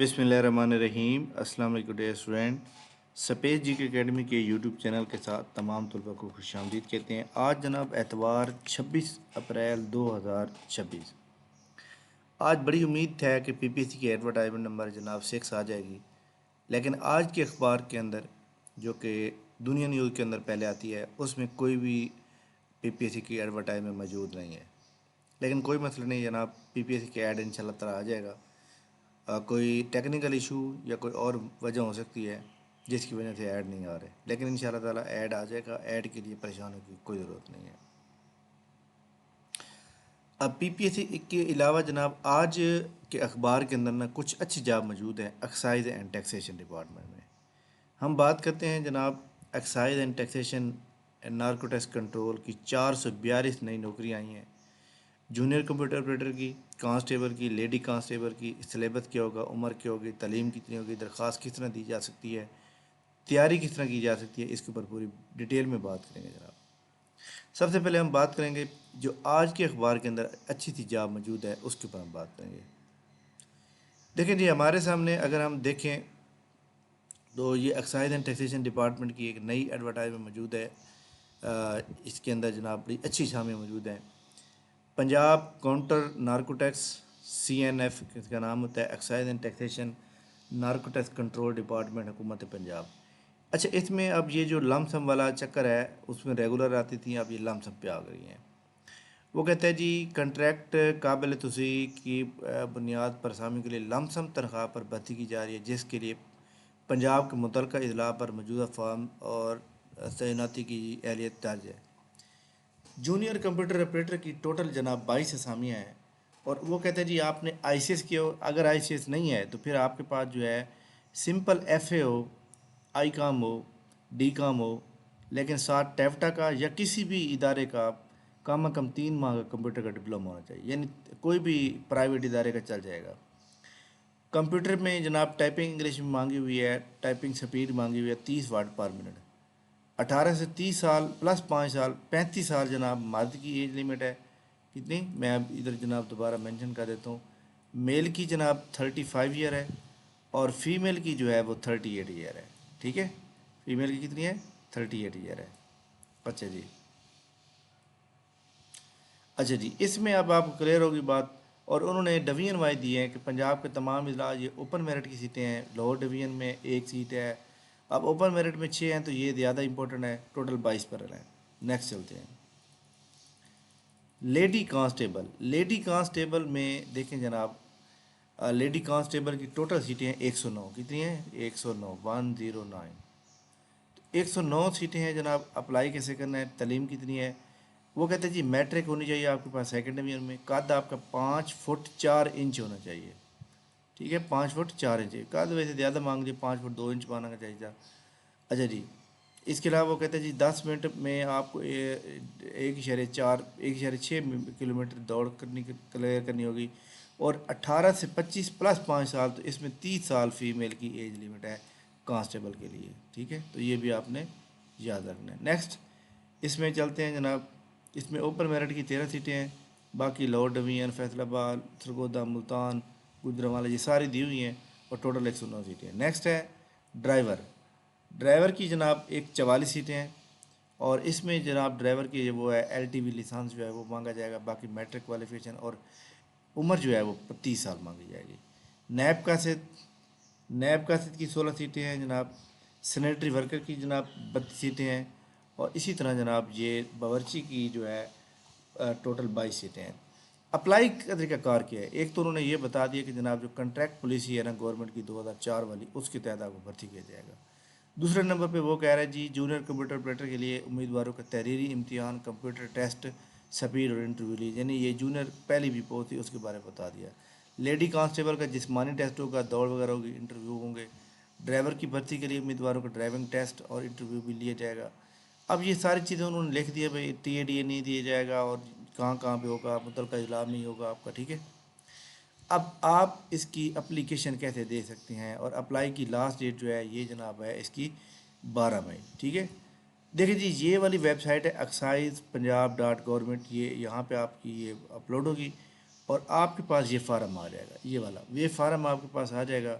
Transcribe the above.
बिस्मिल्लाहिर्रहमानिर्रहीम। अस्सलाम वालेकुम डियर स्टूडेंट। स्पेस जी के अकेडमी के यूट्यूब चैनल के साथ तमाम तलबा को खुशामदीद कहते हैं। आज जनाब एतवार 26 अप्रैल 2026। आज बड़ी उम्मीद है कि पीपीएससी की एडवर्टाइजमेंट नंबर जनाब 6 आ जाएगी, लेकिन आज के अखबार के अंदर जो कि दुनिया न्यूज़ के अंदर पहले आती है उसमें कोई भी पीपीएससी की एडवर्टाइजमेंट मौजूद नहीं है। लेकिन कोई मसला नहीं जनाब, पीपीएससी की ऐड इंशाल्लाह ताला आ जाएगा। कोई टेक्निकल इशू या कोई और वजह हो सकती है जिसकी वजह से ऐड नहीं आ रहे, लेकिन इंशाल्लाह ताला ऐड आ जाएगा। ऐड के लिए परेशान होने की कोई ज़रूरत नहीं है। अब पीपीएससी के अलावा जनाब आज के अखबार के अंदर ना कुछ अच्छी जॉब मौजूद है एक्साइज एंड टैक्सेशन डिपार्टमेंट में। हम बात करते हैं जनाब excise and taxation and narcotics control की 442 नई नौकरियाँ आई हैं। जूनियर कंप्यूटर ऑपरेटर की, कांस्टेबल की, लेडी कांस्टेबल की, सिलेबस क्या होगा, उम्र क्या होगी, तालीम कितनी होगी, दरख्वास्त किस तरह दी जा सकती है, तैयारी किस तरह की जा सकती है, इसके ऊपर पूरी डिटेल में बात करेंगे जनाब। सबसे पहले हम बात करेंगे जो आज के अखबार के अंदर अच्छी सी जॉब मौजूद है उसके ऊपर हम बात करेंगे। देखें जी, हमारे सामने अगर हम देखें तो ये एक्साइज एंड टैक्सेशन डिपार्टमेंट की एक नई एडवर्टाइजमेंट मौजूद है। इसके अंदर जनाब बड़ी अच्छी शामें मौजूद हैं। पंजाब काउंटर नारकोटिक्स CNF इसका नाम होता है, excise and taxation narcotics control department, हुकूमत पंजाब। अच्छा, इसमें अब ये जो लमसम वाला चक्कर है उसमें रेगुलर आती थी, अब ये लमसम पे आ गई हैं। वो कहते हैं जी कंट्रैक्ट काबिल तौसीक की बुनियाद पर असामी के लिए लमसम तनख्वाह पर भर्ती की जा रही है, जिसके लिए पंजाब के मुतल्लिका अजला पर मौजूदा फार्म और तैनाती की एहलियत दर्ज है। जूनियर कंप्यूटर ऑपरेटर की टोटल जनाब 22 असामियाँ हैं। और वो कहते हैं जी आपने ICS किया हो, अगर ICS नहीं है तो फिर आपके पास जो है सिंपल FA हो, ICOM हो, DCOM हो, लेकिन साथ टेफ्टा का या किसी भी इदारे का कम से कम 3 माह का कंप्यूटर का डिप्लोमा होना चाहिए, यानी कोई भी प्राइवेट इदारे का चल जाएगा। कंप्यूटर में जनाब टाइपिंग इंग्लिश में मांगी हुई है, टाइपिंग स्पीड मांगी हुई है 30 वर्ड पर मिनट। 18 से 30 साल प्लस 5 साल 35 साल जनाब मर्द की एज लिमिट है। कितनी, मैं अब इधर जनाब दोबारा मेंशन कर देता हूँ। मेल की जनाब 35 ईयर है और फीमेल की जो है वो 38 ईयर है। ठीक है, फीमेल की कितनी है, 38 ईयर है। अच्छा जी, अच्छा जी, इसमें अब आपको क्लियर होगी बात। और उन्होंने डिवीजन वाइज दिए हैं कि पंजाब के तमाम अजला, ये ओपन मेरिट की सीटें हैं। लोअर डिवीजन में एक सीट है, अब ओपन मेरिट में 6 हैं तो ये ज़्यादा इंपॉर्टेंट है, टोटल 22 पर है। नेक्स्ट चलते हैं। लेडी कांस्टेबल में देखें जनाब, लेडी कांस्टेबल की टोटल सीटें हैं 109। कितनी हैं, 109, 109। 109 सीटें हैं जनाब। अप्लाई कैसे करना है, तालीम कितनी है, वो कहते हैं जी मैट्रिक होनी चाहिए आपके पास सेकेंड डिवीजन में। कद आपका 5 फुट 4 इंच होना चाहिए। ठीक है, 5 फुट 4 इंच। कद वैसे ज़्यादा मांग लिए, 5 फुट 2 इंच मांगना चाहिए था। अच्छा जी, इसके अलावा वो कहते हैं जी 10 मिनट में आपको 1.6 किलोमीटर दौड़ क्लियर करनी होगी। और 18 से 25 प्लस 5 साल, तो इसमें 30 साल फीमेल की एज लिमिट है कांस्टेबल के लिए। ठीक है, तो ये भी आपने याद रखना है। नेक्स्ट इसमें चलते हैं जनाब। इसमें ओपन मेरिट की 13 सीटें हैं, बाकी लोअर डिवीजन, फैसलाबाद, सरगोदा, मुल्तान, गुजरांवाला ये सारी दी हुई हैं और टोटल 109 सीटें हैं। नेक्स्ट है ड्राइवर की जनाब एक 44 सीटें हैं और इसमें जनाब ड्राइवर की वो है LTV लाइसेंस जो है वो मांगा जाएगा। बाकी मैट्रिक क्वालिफिकेशन और उम्र जो है वो 30 साल मांगी जाएगी। नैब कासिद की 16 सीटें हैं जनाब। सैनिटरी वर्कर की जनाब 32 सीटें हैं और इसी तरह जनाब ये बावर्ची की जो है टोटल 22 सीटें हैं। अप्लाई का तरीका कार क्या है, एक तो उन्होंने ये बता दिया कि जनाब जो कंट्रैक्ट पॉलिसी है ना गवर्नमेंट की 2004 वाली, उसके तहत आपको भर्ती किया जाएगा। दूसरे नंबर पे वो कह रहा है जी जूनियर कंप्यूटर ऑपरेटर के लिए उम्मीदवारों का तहरीरी इम्तिहान, कंप्यूटर टेस्ट, स्पीड और इंटरव्यू ली, यानी ये जूनियर पहली भी पोस्ट थी उसके बारे में बता दिया। लेडी कांस्टेबल का जिस्मानी टेस्ट होगा, दौड़ वगैरह होगी, इंटरव्यू होंगे। ड्राइवर की भर्ती के लिए उम्मीदवारों का ड्राइविंग टेस्ट और इंटरव्यू भी लिया जाएगा। अब ये सारी चीज़ें उन्होंने लिख दिया भाई, TADA नहीं दिया जाएगा और कहाँ कहाँ पे होगा, मुतल्लिका इजलाम नहीं होगा आपका। ठीक है, अब आप इसकी अप्लीकेशन कैसे दे सकते हैं, और अप्लाई की लास्ट डेट जो है ये जनाब है इसकी 12 मई। ठीक है, देखिए जी ये वाली वेबसाइट है एक्साइज पंजाब डॉट गवर्नमेंट, ये यहाँ पे आपकी ये अपलोड होगी और आपके पास ये फार्म आ जाएगा। ये वाला फार्म आपके पास आ जाएगा।